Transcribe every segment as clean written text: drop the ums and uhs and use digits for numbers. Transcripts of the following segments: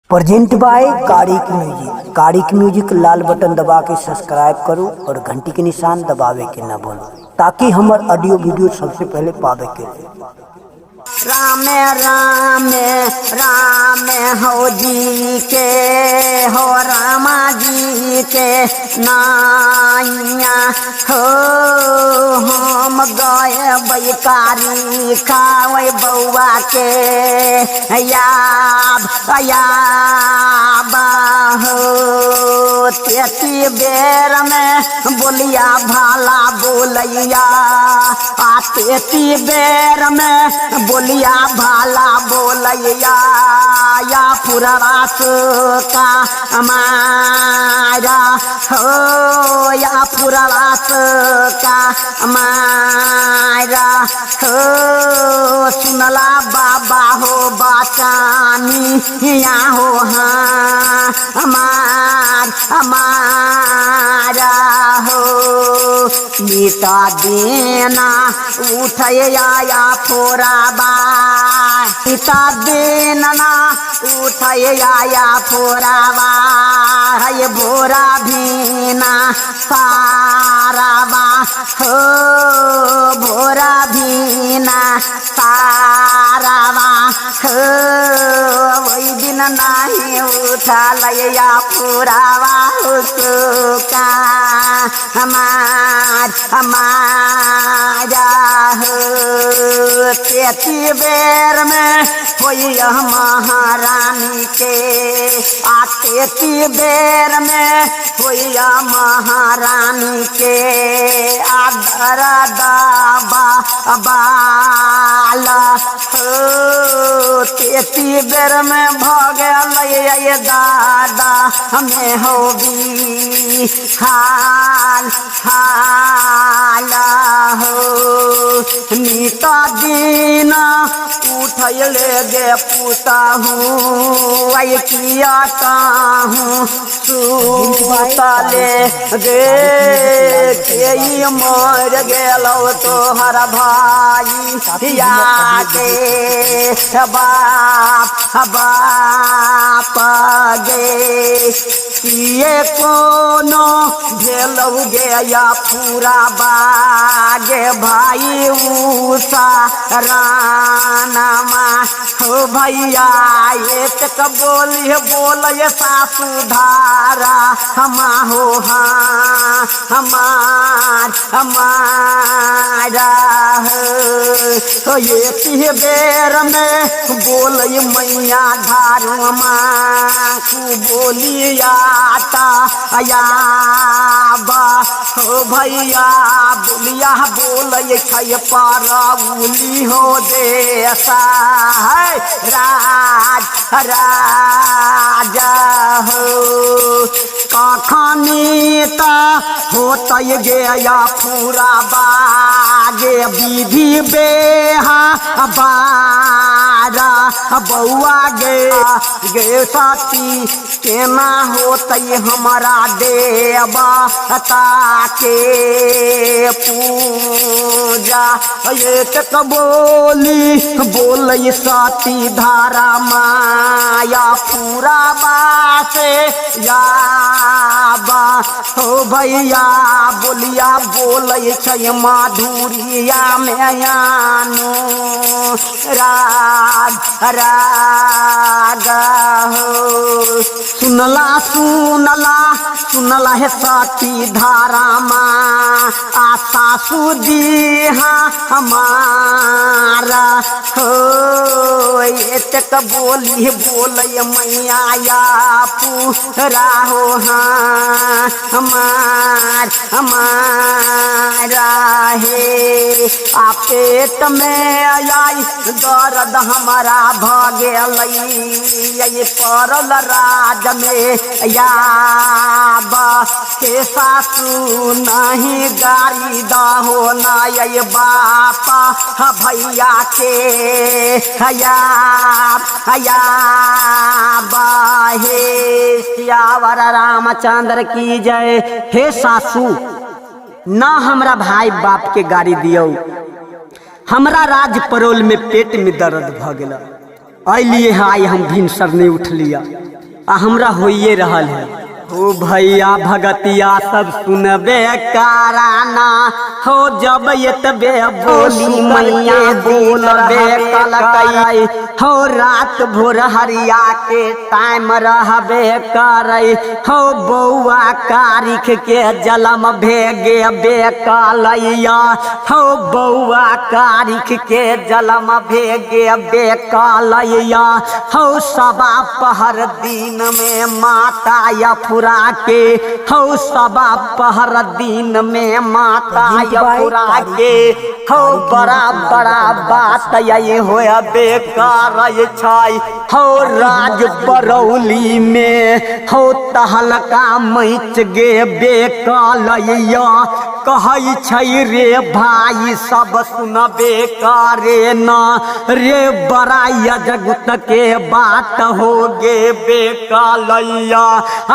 Present by Karik music. Karik music लाल button दबा के सब्सक्राइब करो और घंटी के निशान दबावे के न भूलो ताकि हमार ऑडियो वीडियो सबसे पहले पावे के लिए। राम राम राम हो जी के हो रामा जी के नाइया हो हम गए बैकारी खावे बउआ के याद हो तेती बेर में बोलिया भाला बोलैया आ तेती बेर में बोलिया भाला बोलैया या पुरवास का हमारा हो या पुरवास का हमारा हो सुनला बाबा हो बाचानी या हो हाँ हमारा हो मीता देना उठे आया फोराबा मीता देना उठे आया फोराबा है भोरा भीना साराबा हो भोरा भीना साराबा हो वही दिन नहीं उठा लैया पुरावा उसका हमारा हो तेती बेर में होई महारानी के आ तेती बेर में होई महारानी के आदर दाबा बाला हो तेती बेर में भगल ये दादा हमें हो भी हाल हो नीता दिन उठले गे पुता हूँ आई किया हूँ सूतले गे के मर गेलो तोहर भाई या के बाप गे ये कोनो भेलौ गे या पूरा बागे भाई उषा रानमा हो भैया एक बोल सासु धारा हमा हो हाँ हमारा हो ये बेर में बोल मैया धारू माँ को बोलिया बा हो भैया बोलिया बोल छै पारौली हो देसा है राजा हो कखनी ता होतै गया पूरा बागे विधि बेहा बारा बउआ गे साथी केना होतै हमारा देवा ताके पूजा एक बोली साथी धारा माया पूरा बासे या बा हो भैया बोलिया बोले छै माधुरिया में यानो रागा हो सुनला है साथी धारा माँ आशा सुदी हमारा हो एक बोली बोले मैया या पूरा हो हाँ हमारा है आ पेट में आई दर्द हमारा भागे ये परल राज में या के सासू नहीं गाड़ी दहो ना ये बापा भैया के हया बाहे सियावर रामचंद्र की जय। हे सासू ना हमरा भाई बाप के गाड़ी दियो, हमरा राज परोल में पेट में दर्द भ गेल, लिए आई हम भिनसर नहीं उठ लिया। आ हमरा होइए रहल है। हो भैया भगतिया सब सुनबे काराना हो जब एतबे बोली मैया बोलबे कलकई हो रात भोर हरिया के टाइम रहबे करई हो बौआ कारिख के जलम भेगे बेकलैया हो बौआ कारिख के जलम भेगे बेकलैया हो सबा पहर दिन में माता यफुरा के हो सबा पहर दिन में माता यफुरा के हो बड़ा बड़ा बात यही हो बेकार छाई हो राज बरौली में हो तहलका मैच गे बेकलैया कहै छै रे भाई सब सुनबे करे ना रे बड़ा यजगुत के बात हो गे बेकलैया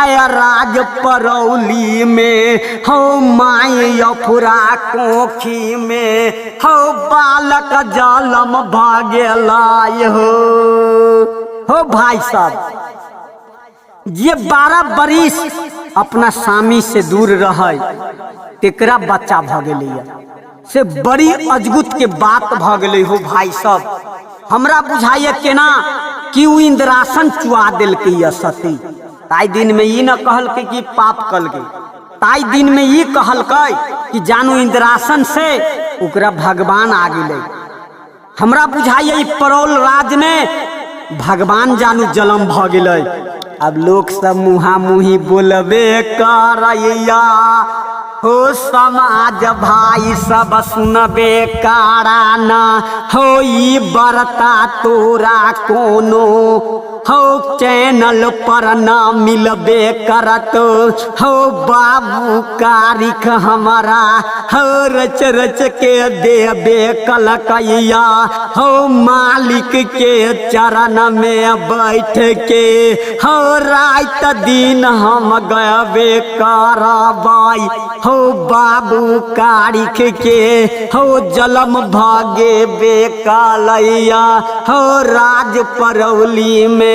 आया राज परौली में हो माई यफुरा कोखी में हो बालक जलम भागेलाय हो भाई साहब ये 12 बरिस अपना स्वामी से दूर रहे तेकरा बच्चा भ गेलै से बड़ी अजगुत के बात भ गेलै हो भाई साहब। हमरा बुझाइए केना कि उ इंद्रासन चुआ देलकै सती ताई दिन में ई न कहलकै कि पाप कलकै ताई दिन में ई कहलकै कि जानू इंद्रासन से ओकरा भगवान आ गेलै। हमरा बुझाइए ई परौल राज में भगवान जानू जन्म भ गेलै। अब लोग सब मुहा मुही बोलबे करैया हो समाज भाई सब सुनबे काराना हो ई बरता तोरा कोनो हो चैनल पर न मिलबे करत हो बाबू कारिख हमारा हो रच रच के देबे कलकैया हो मालिक के चरण में बैठ के हो रात दिन हम गबे करबाई हो बाबू कारिख के हो जलम भागे बेकलैया हो राज परौली में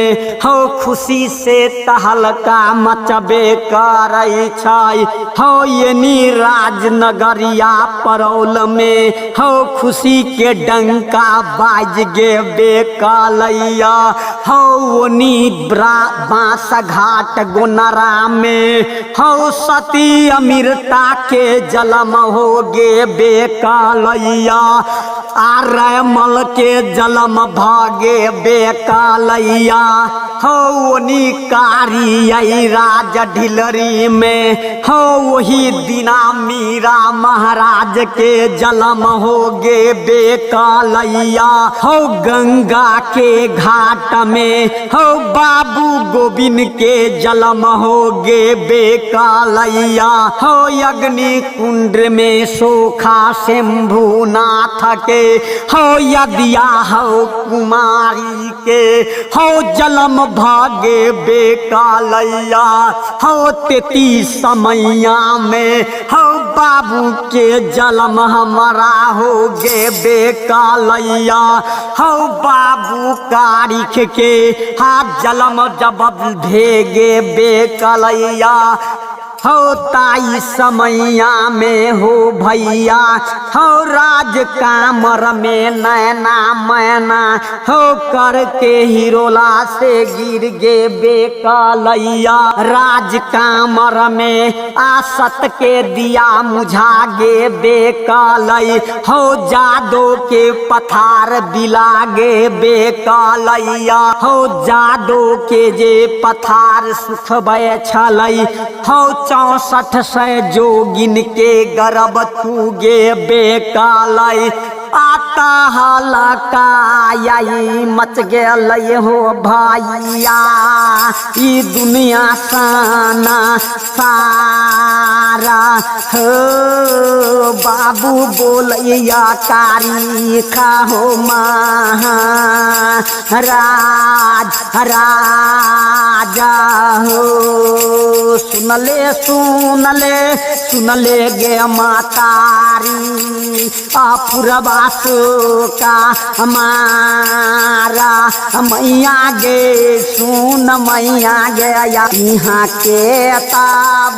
हो खुशी से तहलका मचबे करै छै हो यनी राजनगरिया परौल में हो खुशी के डंका बाज गे बेकलैया हो ओनी बांस घाट गोनरा में हो सती अमीरता के जलम हो गे बेकलैया आरमल के जलम भागे बेकलैया हो ओनी कारी राज ढिलरी में हो वही दिना मीरा महाराज के जलम हो गे बेकलैया हो गंगा के घाट में हो बाबू गोविंद के जलम हो गे बेकलैया हो अग्नि कुंड में सोखा शंभुनाथ के हो यदिया हो कुमारी के हो जलम भागे बेकलैया हो 33 समैया में हो बाबू के जलम हमारा हो गे बेकलैया हो बाबू कारिख के हाथ जलम जब भेगे बेकलैया हो ताई समैया में हो भैया हो राज कामर में नैना मैना हो करके हिरोला से गिर गे बेकलैया राज कामर में आसत के दिया मुझा गे बेकलै हो जादो के पथार बिलागे बेकलैया हो जादो के जे पथार सुखबे छलै हो 64 जोगिन के गर्भ तुगे बेकलै आता हलकाई मच गेलै हो भैया ई दुनिया साना सारा हो बाबू बोलैया कारिखा हो महाराज राजा हो सुनले गे मातारी पुरवास का हमारा मैया गे सुन मैया गे यहाँ के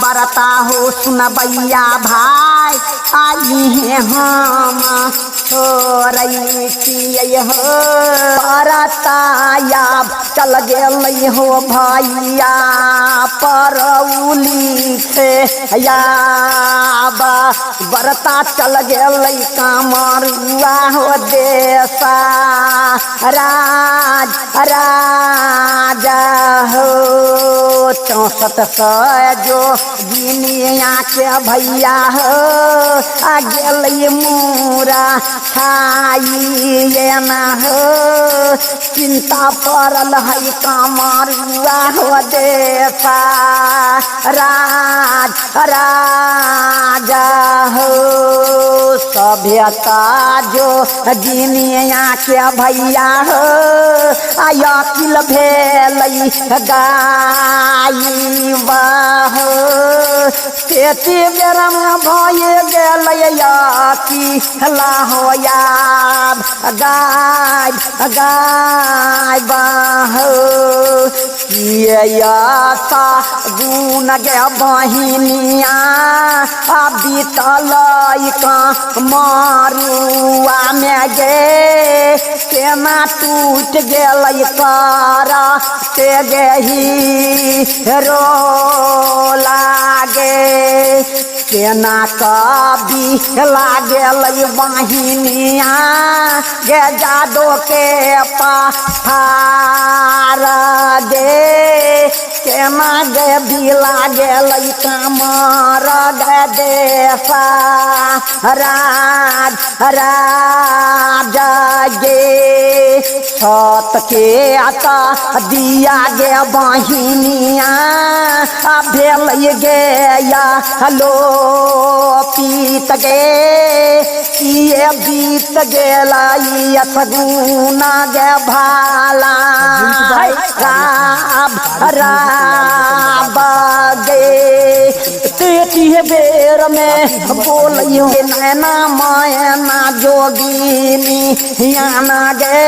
बरता हो सुन भैया भाई आई है हम छोड़ई हो बरताया चल गए हो भैया परौली से बरता चल गए कामरुआ हो देसा राजा हो 64 जो जिनिया के भैया हो आ गेल मूरा खाइए ना हो चिंता पड़ल है कामरुआ हो देसा राजा हो सभ्यता जो जिनिया के भैया हो आया किल भेल गाई बाहो तेती बेरम भये गेल की हला हो याद गाय बाहो सा गुन गे बहिनिया बीतल मारुआ में गे केना टूट गेल कर ते गेही रो लागे केना कभी लागल बहिनिया गे जादो के पहाड़ गे केना गे भी लागल कमर गे देसा राजा गे छत के आता दिया गे बहिनिया भेल गे या हलो पीत गे किए बीत गेला सगुना गे भाला गे तेती बेर में बोलियो नैना मायना जोगिनी याना गे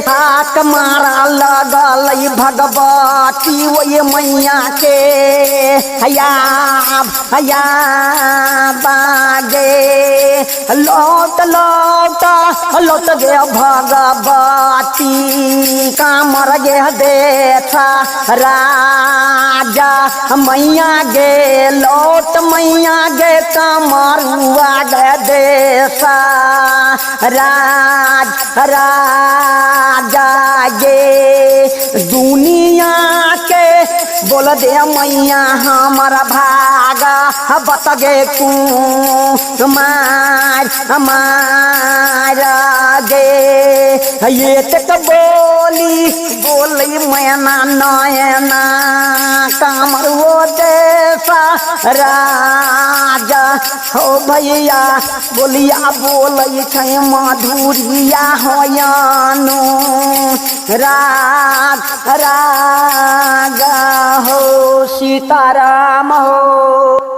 हाथ मारा लगल भगवती वही मैया के हया बागे लौट गे भगवती कामर गे देखा राजा मैया गे लौट मैया गे कामरुआ गे देसा राजा गे दुनिया के बोल दे मैया हमारा भागा बत गे हमारा गे ये तक बोली मैना नयना कामर वो देसा राजा हो भैया बोलिया बोल छै मधुरिया हो यानो रागा हो सीताराम हो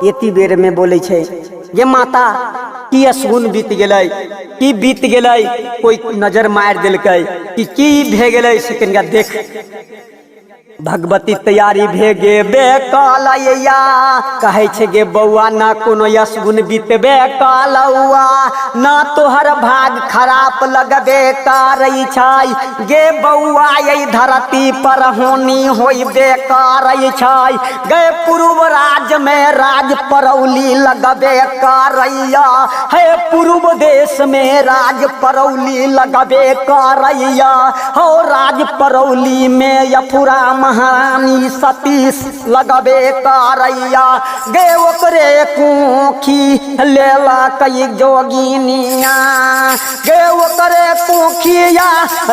एती बेर में बोले छै ये माता की असगुन बीत गेलै की बीत गेलै कोई नजर मार देलकै की भे गेलै से कनिका देख भगवती तैयारी भे गेबे कालैया कहे छे गे बौआ ना कोनो यसगुन बीतबे कालौआ ना तोहर भाग खराब लगबे करई छै गे बौआ ये धरती पर होनी होइबे करई छै गे पूर्व राज में राज परौली लगबे करैया हे पूर्व देश में राज परौली लगबे करैया हो राज परौली में यफुरा महारानी सतीश लगबे करैया गे ओकरे कोखी लेला कई जोगिनिया गे ओकरे कोखिया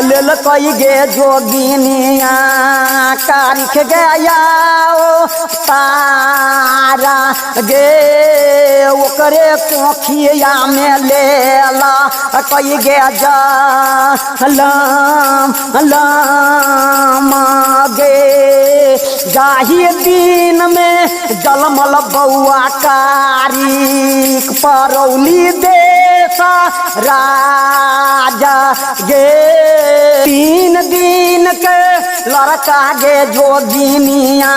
लेल कई गे जोगिनिया कारिख गया ओ तारा गे ओकरे कोखिया में लेला कई गे जा लम गे जाही दिन में जलमल बउआ कारिक परौली देश राजा गे 3 दिन के लड़का गे जोगिनिया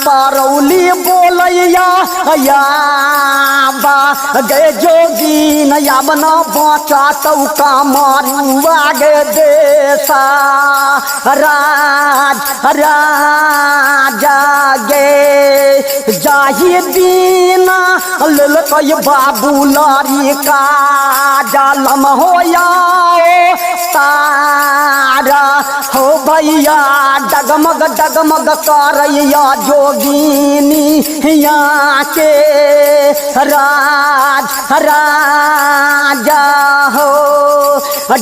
परौली बोलैया या बा गे जोगिन याबन बचा तौका मारुआ गे देशा राजा गे जाही दिन ललकई बाबू लारी का जालम होया तारा हो भैया डगमग डगमग करैया जोगिनी यहाँ के राजा हो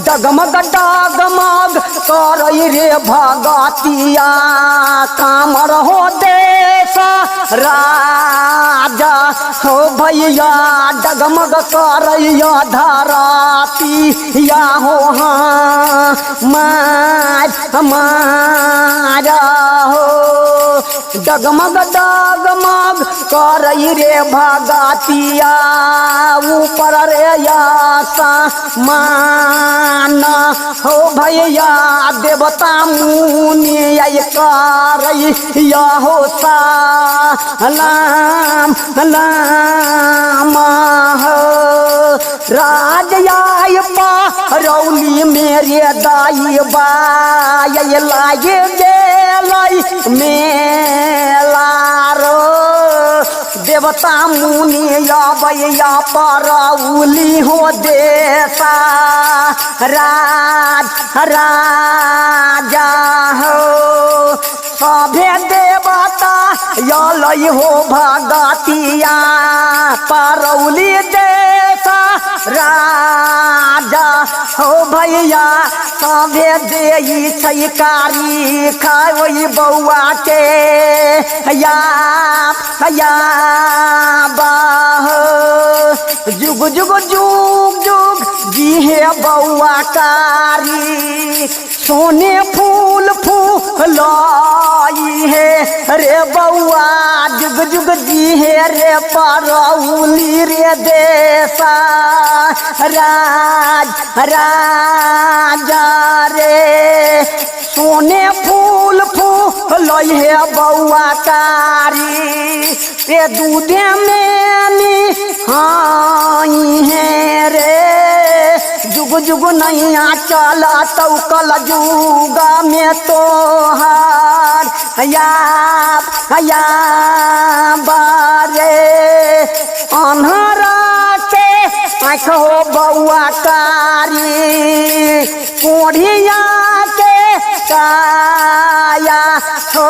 डगमग डगमग करई रे भगतिया कामर हो देश राजा हो भैया डगमग करैया धराती या हो हाँ मारा हो डगमग डगमग करई रे भगतिया ऊपर रे आसा माना हो भैया देवता मुनि आई करैया हो सलाम हो राजयाय रौली मेरे दाई बाय लागे गेलै मेला रो देवता मुनि अबैया परौली हो देशा राजा हो सभे देवता यलै हो भगतिया परौली देशा राजा हो भैया सभे देई छै कारी खाओ बउआ के या जुग जुग जुग जुग जिहे बउआ कारी सोने फूल फूलाई है रे बउआ जुग जुग जिहे रे परौली रे देशा राजा रे सोने फूल फूल है बउआ कारी ये दूधे में हाई है रे जुग जुग नैया चला तो कल जुगा में तोहार या बारे अन्हरा के आँख हो बउआ कारी कोढ़िया के काया हो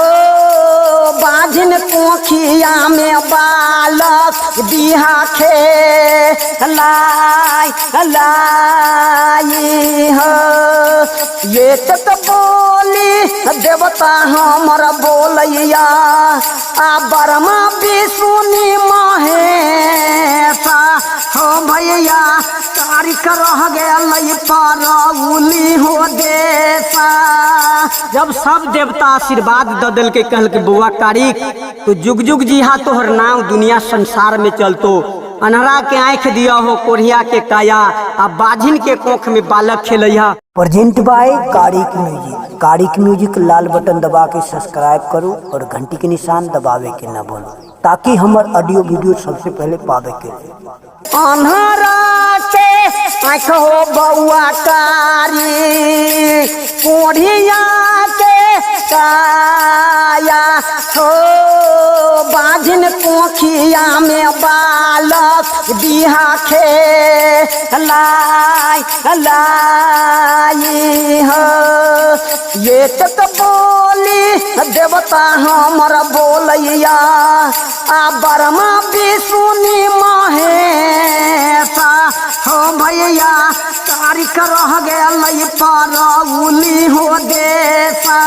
बाझिन कोखिया में बालक बिहा खे लाई हो ये तक बोली देवता हमर बोलैया आ बरमा विष्णु महेशा हो भैया तारीख रह गया परौली हो देशा। जब सब देवता आशीर्वाद द दिल के कहल के बउआ कारी तो जुग जुग जी हा तोहर नाम दुनिया संसार में चलतो अनहरा के आँख दिया हो कोढ़िया के काया आ बाझिन के कोख में बालक खेलैया। Present by Karik music. Karik music लाल बटन दबा के सब्सक्राइब करो और घंटी के निशान दबावे के न भूलो ताकि हमार ऑडियो वीडियो सबसे पहले पावे के। अनहरा के आँख हो बउआ कारी कोढ़िया के काया हो बाझिन कोखिया में बालक बिहा खे लाई हो ये तक बोली देवता हमर बोलैया आ बरमा विष्णु महेशा हो भैया तारीख रह गया परौली हो देशा।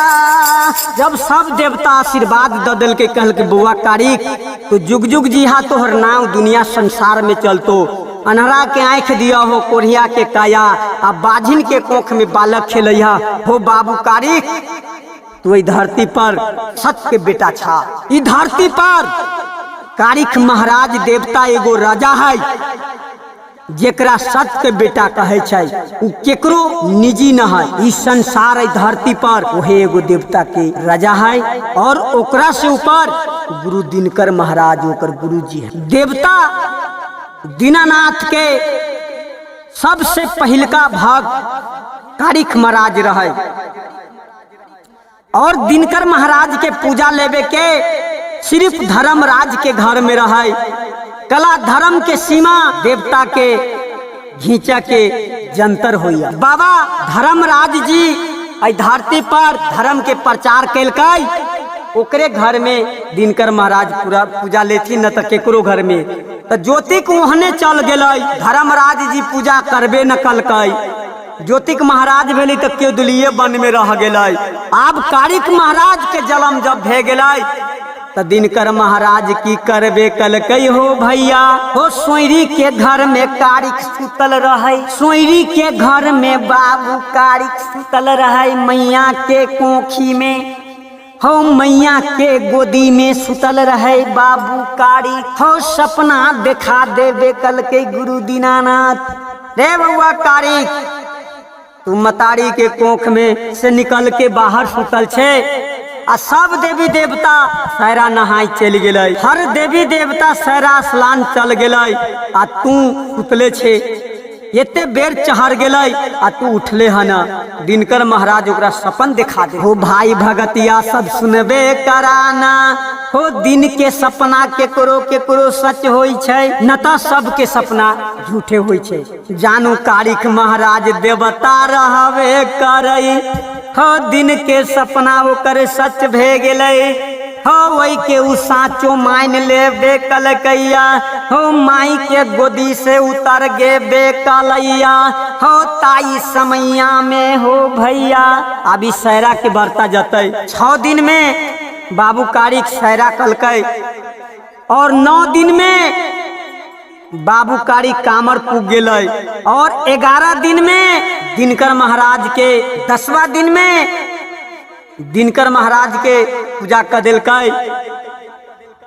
जब सब देवता आशीर्वाद द दिल के कहल के बउआ कारी तो जुग जुग जी हा तोहर नाम दुनिया संसार में चलतो अनहरा के आँख दिया हो कोढ़िया के काया आ बाझिन के कोख में बालक खेलैया हो बाबू कारी। तो ई धरती पर सत्य के बेटा छा। ई धरती पर कारिक महाराज देवता एगो राजा है जेकरा सत्य के बेटा कहे छै। उ केकरो निजी न है। ई संसार है धरती पर वही एगो देवता के राजा है और ओकरा से ऊपर गुरु दिनकर महाराज ओकर गुरु जी है। देवता दीनानाथ के सबसे पहिलका भक्त कारिक महाराज रहे और दिनकर महाराज के पूजा लेवे के सिर्फ धर्मराज के घर में रहे। कला धर्म के सीमा देवता के घींचा के जंतर होइया। बाबा धर्मराज जी आई धरती पर धर्म के प्रचार कैलकै। ओकरे घर में दिनकर महाराज पूरा पूजा लेथी न त केकरो घर में त ज्योतिक ओहने चल गेलै। धर्मराज जी पूजा करबे न कलकै। ज्योतिक महाराज भेली त केदुलिये वन में रह गेलै। आब कारिक महाराज के जन्म जब भे गेलै त दिनकर महाराज की करबे कलकै हो भैया। हो सोयरी के घर में कारिक सुतल रहे। सोयरी के घर में बाबू कारिक सुतल रहे। मैया के कोखी में हो मैया के गोदी में सुतल रहे बाबू कारिक। हो सपना देखा देबे कलकै गुरु दीनानाथ। रे बउआ कारिक तू मतारी के कोख में से निकल के बाहर सुतल छे। आ सब देवी देवता सहरा नहाय चल गेलै। हर देवी देवता सहरा स्नान चल गेलै आ तू सुतले छे। एते बेर चढ़ गेलै आ तू उठले हना। दिनकर महाराज ओकरा सपन दिखा दे। हो भाई भगतिया सब सुनबे कराना। हो दिन के सपना केकरो केकरो सच होई छै न त सबके सपना झूठे होई छै। जानू कारिक महाराज देवता रहबे करई। हो दिन के सपना ओकर सच भे गेलै। हो वही के उ साचो मान लेबे कलकैया। हो माई के गोदी से उतर गेबे कलैया। हो ताई समैया में हो भैया। अभी सहरा के बरता जतै 6 दिन में बाबू कारिक सहरा कलकै और 9 दिन में बाबू कारिक कामर पुग गेलै और 11 दिन में दिनकर महाराज के 10वां दिन में दिनकर महाराज के पूजा कर दिलकै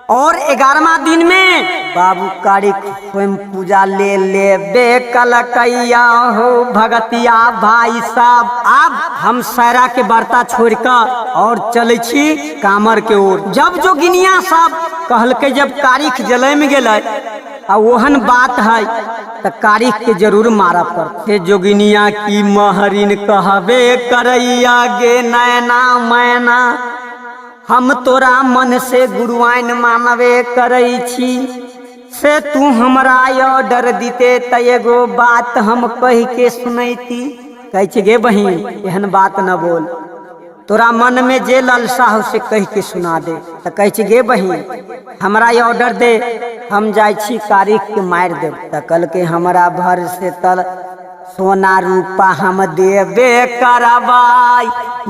और 11वां दिन में बाबू कारिक स्वयं पूजा ले लेबे कलकैया। हो भगतिया भाई साहब अब हम सहरा के बर्ता छोड़ कर और चले छी कामर के ओर। जब जोगिनिया सब कहलकै जब कारिक जलम गेलै आ ओहन बात है त कारिक के जरूर मारा पड़ते। जोगिनिया की महरिन कहबे करैया गे नैना मैना। हम तोरा मन से गुरुआइन मानबे करै छी। से तू हमरा ऑर्डर दीते त एगो बात हम कह के सुनैती। कहै छै गे बहिन एहन बात न बोल। तोरा मन में जे ललसा हो से कह के सुना दे। त कहै छै गे बहिन हमरा ऑर्डर दे हम जाय छी कारिक के मार देब। त कहलकै हमरा भर से तल सोना रूपा हम देबे करबाई।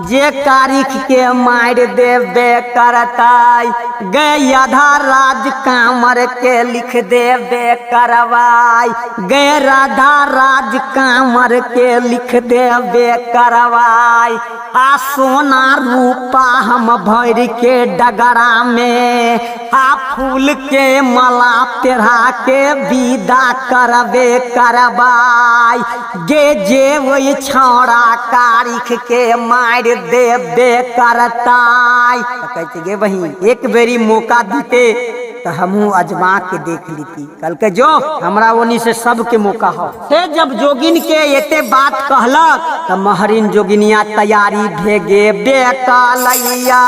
जे कारिक के मार देबे करताई गए आधा राज कामर के लिख देबे करवाई। गए राधा राज कामर के लिख देबे करवाई। आ सोना रूपा हम भर के डगरा में आ फूल के माला तेरा के विदा करबे करबाई। गे जे वही छौड़ा कारिक के मार देबे करताई। कहै छै गे बहिन एक बेरी मौका दीते तो हमहू अजमा के देख लीती। कल के जो हमरा ओनी से सबके मौका हो। से जब जोगिन के एते बात कहलक त महरिन जोगिनिया तैयारी भेगे बेकलैया।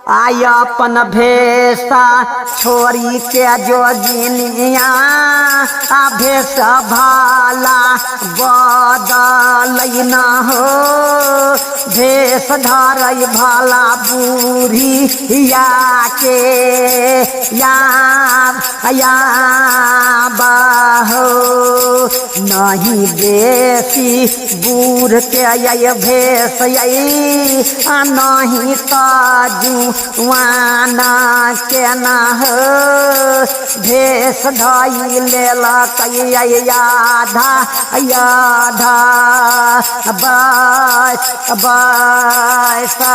आय अपन भेसा छोरी के जोगिनिया आ भेष भाला बदलै न हो। भेष धरै भाला बूढ़िया के या बाहो। नहीं बेसी बूढ़ के भेष आ नहीं ताजू वाना के न हो भेष धई लेला आधा आधा बैसा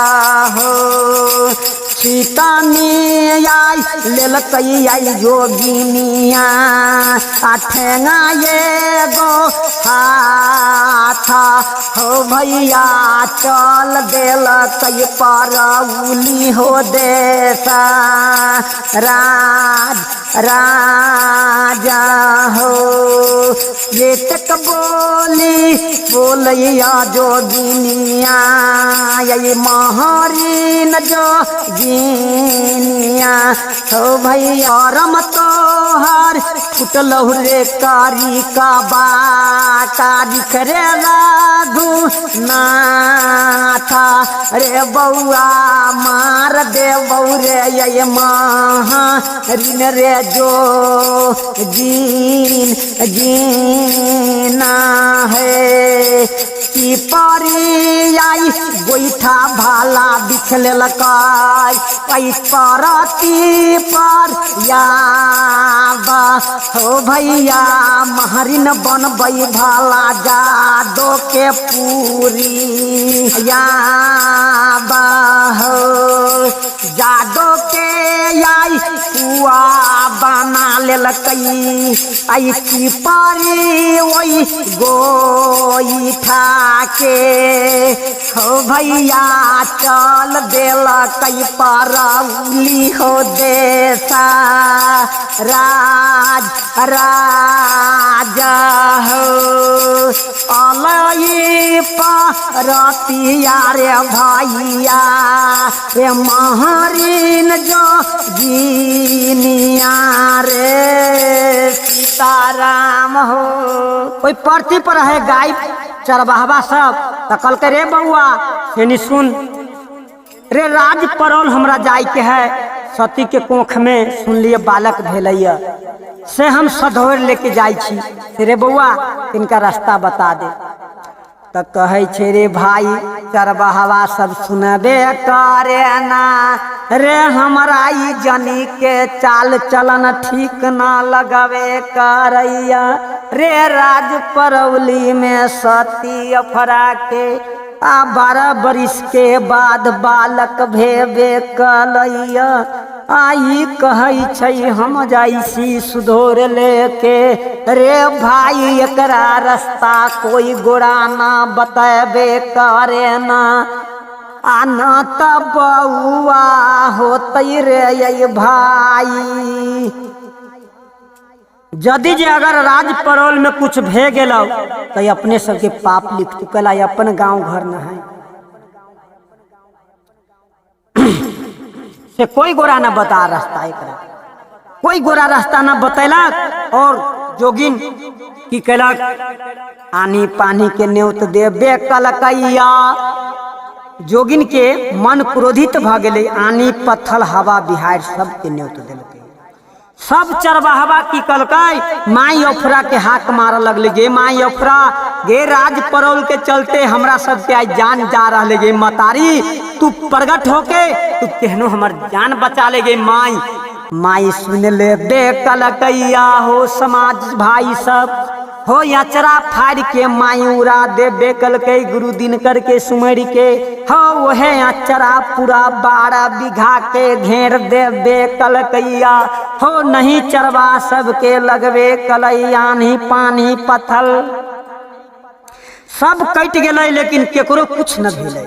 हो सीता में आई लेलक आई जोगिनिया ठेंगा ये गो हाथा हो भैया चल देलक परौली हो देसा राजा हो ये तक बोलिया जोगिनिया ये महरीन जोगिनिया हो भैया रम तोहर फुटल रे कारी का बाटा दिखरे लागू नाथा रे बउआ मार दे बउरे ये महरीन रे जो जीना है की पारी आई गोईठा भाला बिछल लकाय परती पर याबा हो भैया महरिन बनबई भाला जादो के पूरी याबा हो जादो के आई पुआ बना लेलकई आई की पारी वही गोईठा के हो भैया चल देलकई परौली हो देसा राजा हो अलई परतिया रे भैया रे महरीन जो जीनिया रे सीताराम हो कोई परती पर है गाय चरवाहवा सब तकल के रे बउआ सेनी सुन रे राज परौल हमरा जाय के है सती के कोख में सुन लिए बालक भेलैया से हम सधोर लेके जाय छी रे बउआ इनका रास्ता बता दे तो कहे छे रे भाई चरवाहवा सब सुनबे करे ना रे हमरा ई जनी के चाल चलन ठीक ना लगवे करैया रे राज परौली में सती अफरा के 12 बरिस के बाद बालक भेबे कलैया आई कहै छै हम जाइसी सुधोर लेके रे भाई एकरा रास्ता कोई गोरा ना बतेबे करे ना आना त बउआ होतै रे ये भाई यदि जे अगर राज परौल में कुछ भे गेल तो अपने सबके पाप लिख चुकल अपन गांव घर न है से कोई गोरा न बता रास्ता एकरा कोई गोरा रास्ता न बतैलक और जोगिन की कैलक आनी पानी के न्योत देबे कलकैया जोगिन के मन क्रोधित भ गेलै आनी पत्थल हवा बिहार सब के न्योत देलकै सब चरवाहवा की कलकै माई अफरा के हाथ मार लगले गे माई अफरा गे राज परौल के चलते हमरा सब के आज जान जा रहले गे मतारी तू प्रगट होके तू केहनो हमर जान बचा ले गे माई सुन ले बे कलकैया हो समाज भाई सब हो अचरा फाड़ के माई उड़ा दे बेकल के गुरु दिन करके सुमर के हो वह अचरा पूरा 12 बीघा के घेर दे बेकल कैया हो नहीं चरवा सबके लगवे कलैया नहीं पानी पत्थल सब कट गए लेकिन केकरो कुछ न भेलै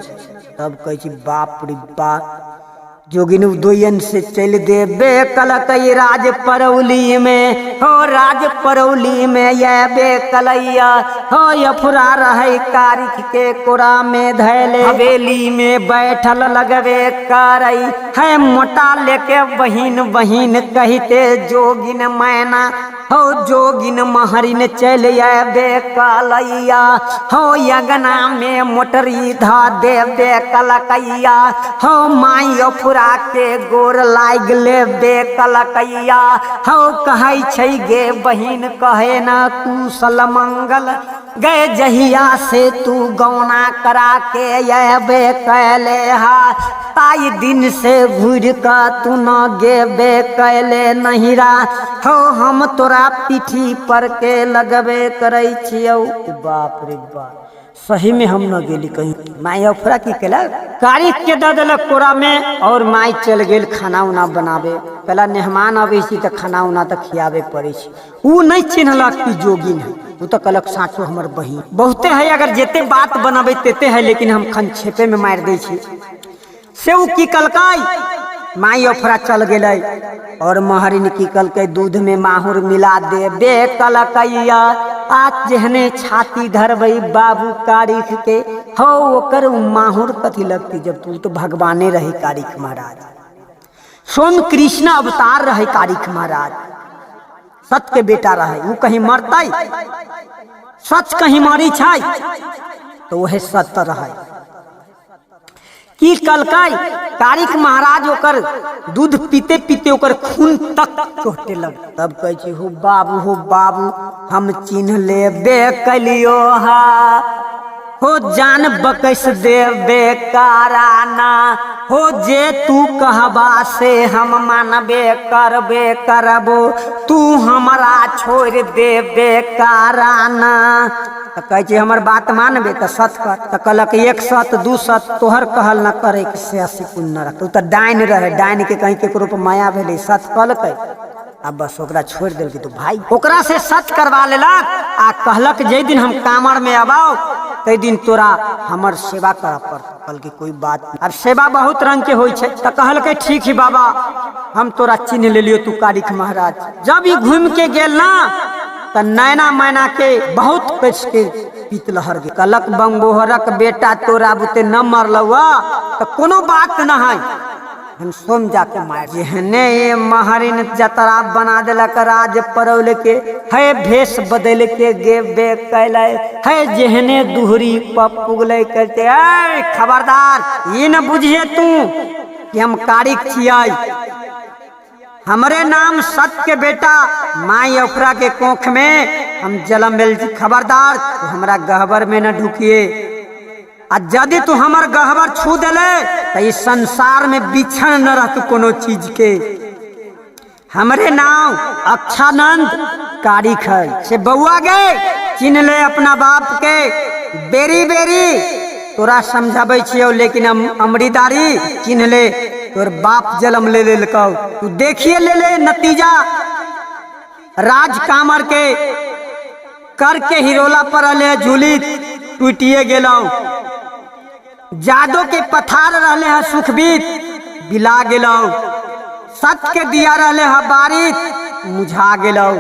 तब कह बाप रे बाप जोगिन दोयन से चल दे बेकलकई राज परौली में हो राज परौली में ये बेकलैया हो अफरा रहे कारिख के कोरा में धैले हवेली में बैठल लगवे करई है मोटा लेके बहिन कहते जोगिन मैना हो जोगिन महरिन चल बेकलैया हो यगना में मोटरी धा दे बेकलकैया हो माई अफरा के गोर लाग ले बेकलकैया हो कहै छै गे बहिन कहे ना कुशल मंगल गए जहिया से तू गौना करा के अबे कैले हा, ताई दिन से घूर का तू न गेबे कैले नहिरा हो, हम तोरा पीठी पर के लगबे करे छियौ। बाप रे बाप, सही में हम न गेली कहीं। माई अफरा की केला कारी के दे दिलक कोरा में और माई चल गेल खाना उना बनावे। पहला मेहमान आवे सी तो खाना उना तो खियावे पड़े छी। ऊ नहीं चिन्हलक कि जोगिन है, वो तो कहलक साचो हमर बहिन। बहुते है अगर जेते बात बनावे तेते है, लेकिन हम खनछेपे में मार दे छी। से ऊ की कलकाई माई अफरा चल गेलै और महरिन की कलकै दूध में माहुर मिला दे बे कलकैया। आज जहने छाती धरबई बाबू कारिख के हो, ओकर माहुर कथी लगती जब तू तो भगवाने रहे कारिख महाराज, स्वयं कृष्ण अवतार रहे कारिख महाराज, सत के बेटा रहे। वो कहीं मरतई, सच कहीं मरी छाई तो वह सत्य रहे। की कलकाई कारिख महाराज ओकर दूध पीते पीते ओकर खून तक चोटे लग। तब कह छी हो बाबू हम चिन्ह लेबे कलियो हा, हो जान बकस देबे काराना हो, जे तू कहबा से हम मानबे करबे करबो, तू हमरा छोड़ देबे काराना। तो कहे हमर बात मानबे तो सत कर। तो कहलक 1 सत 2 सत तोहर कहल न करे से 80 पुण्य न रख। तो डाइन रहे, डाइन के कहीं केकरो पर माया भेले, सत कहलकै अब बस ओकरा छोड़ दिल कि तू भाई ओकरा से सच करवा लेलक। आ कहलक जे दिन हम कामर में अबाओ ते दिन तोरा हमर सेवा कर पड़त। कल की कोई बात नहीं। अब सेवा बहुत रंग के होई छे। तो कहलकै ठीक है बाबा हम तोरा चिन्ह ले लियो, तू कारिख महाराज। जब ये घूम के गेल ना तो नैना मैना के बहुत कस के पीत लहर गे। कलक बंगोहरक बेटा तोरा बुते न मरलवा तो कोनो बात न है, हम सोम जाके मार। जेहने ये महरिन जतरा बना दिलक राज परौल के है, भेष बदल के गेबे कैले है, जेहने दुहरी पुगले कहते खबरदार ये न बुझिए तू कि हम कारिख छियै। हमरे नाम सत के बेटा माई अफरा के कोख में हम जलम मिल। खबरदार तू हमरा गहबर में न ढुकिए, आ यदि तू हमर गहबर छू दिले तो इस संसार में बिछड़ न रहत कोनो चीज के। हमरे नाम अक्षानंद कारिख है। से बउआ गए चिन्ह ले अपना बाप के, बेरी बेरी तोरा समझाबे छियो, लेकिन अमरीदारी चिन्ह ले तोर बाप जन्म ले लेलकौ। तू देखिए ले नतीजा राज कामर के करके हिरोला पर ले झूली टूटिए गेलौ। जादो के पथार रहले है सुखबीत बिला गेलौ, सत के दिया रहले है बारित मुझा गेलौ।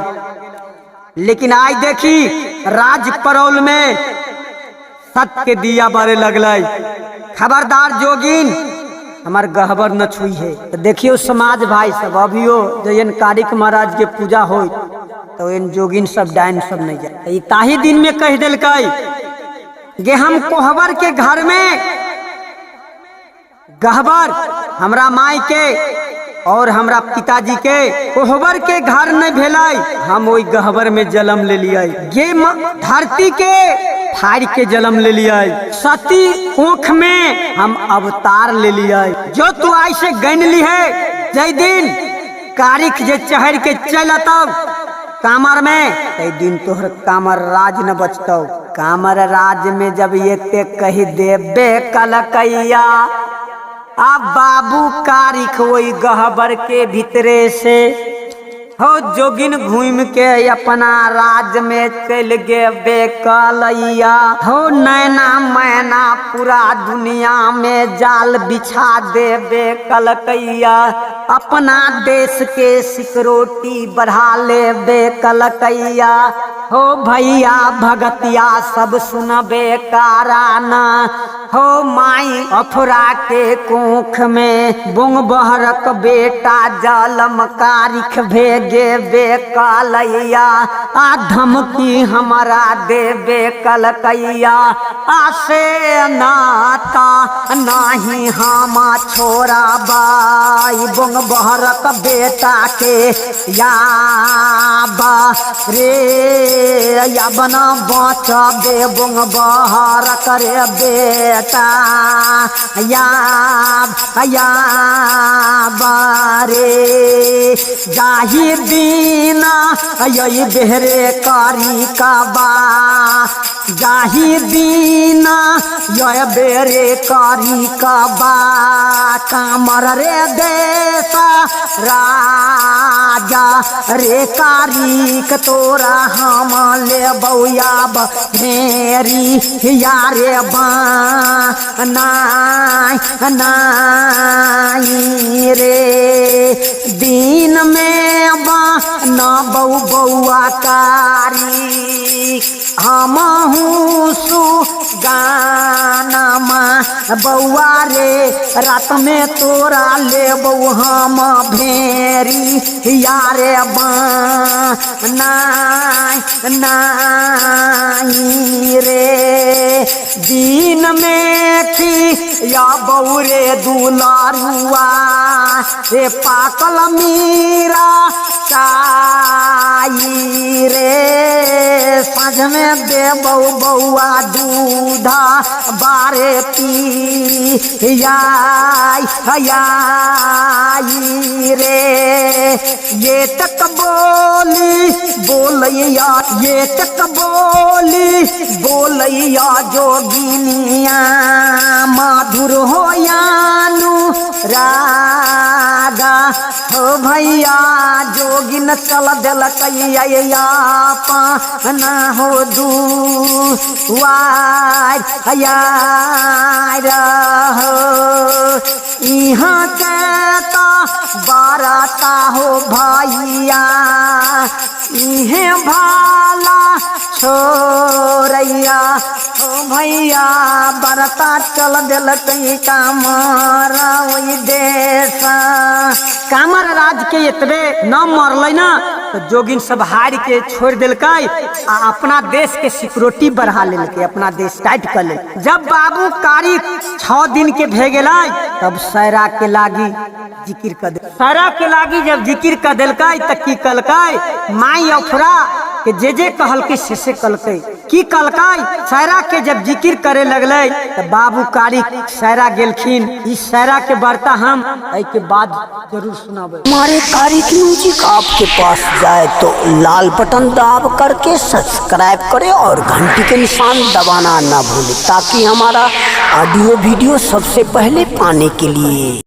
लेकिन आज देखी राज परौल में सत के दिया बारे लगलै। खबरदार जोगिन हमार गहबर न छुई है। तो देखियो समाज भाई सब अभियो जयन कारिख महाराज के पूजा हो तो इन जोगिन सब डाइन सब नहीं जाए। ताही दिन में कह दिल गे हम कोहबर के घर में गहबर हमरा माई के और हमरा पिताजी के कोहबर के घर नहीं भेलाई, हम वही गहबर में जन्म ले लिया। गे धरती के फाड़ के जन्म ले लिया, सती कोख में हम अवतार ले लिया। जो तू आई से गन ली है जय दिन कारिख जे चहर के चल तब कामर में तय दिन तोहर कामर राज न बचतौ। कामर राज में जब ये ते कही देबे कलकैया, आ बाबू कारिख वही गहबर के भीतरे से हो जोगिन घूम के अपना राज में चल गेबे कलैया। हो नैना मैना पूरा दुनिया में जाल बिछा देबे कलकैया, अपना देश के सिक्योरिटी बढ़ा लेबे कलकैया। हो भैया भगतिया सब सुनबे काराना, हो माई अफरा के कोख में बुंग बहरक बेटा जलम कारिख भेगे बे कलैया। आ धमकी हमारा देबे कलकैया, आसे नाता नहीं हम छोड़ा बाई। आई बंग बहरक बेटा के याबा रे याबन बचबे बंग बहरक रे बेटा याबा रे जाहि दीना यही बेहरे कारी काबा जाहि दीना यह बेरे कारी काबा कामर रे देश राजा रे कारिक तोरा हम ले बउयाब मेरी यारे बनाई रे दिन में न बऊ बउआ कारी हम सु गाना बउआ रे रात में तोरा ले बऊ हम भेरी यारे बनाई रे दिन में थी या बऊ रे दुलारुआ रे पाकल मीरा काई रे साँझ में दे बउआ दूधा बारे पी रे ये तक बोलिया ये तक बोलिया जोगिनिया माधुर हो यानु रागा हो भैया जोगिन चल दिल कैया पाना हो दुआर हो यहाँ कहता बाराता हो भैया इहे भाला छोरैया हो भैया बरता चल दिल कई कामरा वही देश कामर राज के इतने न मरल ना तो जोगिन सब हार के छोड़ दिल अपना देश के सिक्योरिटी बढ़ा लेके अपना देश टाइट कर ले। जब बाबू कारी 6 दिन के भेगल तब सैरा के लागी जिक्र कर दे सैरा के लागी जब जिक्र कर दिल तब की कलकै माई अफरा के जे कहलकै से कलकै की कलकै सैरा के जब जिक्र करे लगले तो बाबू कारी सैरा गेलखिन। इस सैरा के वार्ता हम के बाद जरूर सुनाबे। हमारे तारीख म्यूजिक आपके पास जाए तो लाल बटन दबा करके सब्सक्राइब करें और घंटी के निशान दबाना ना भूलें ताकि हमारा ऑडियो वीडियो सबसे पहले पाने के लिए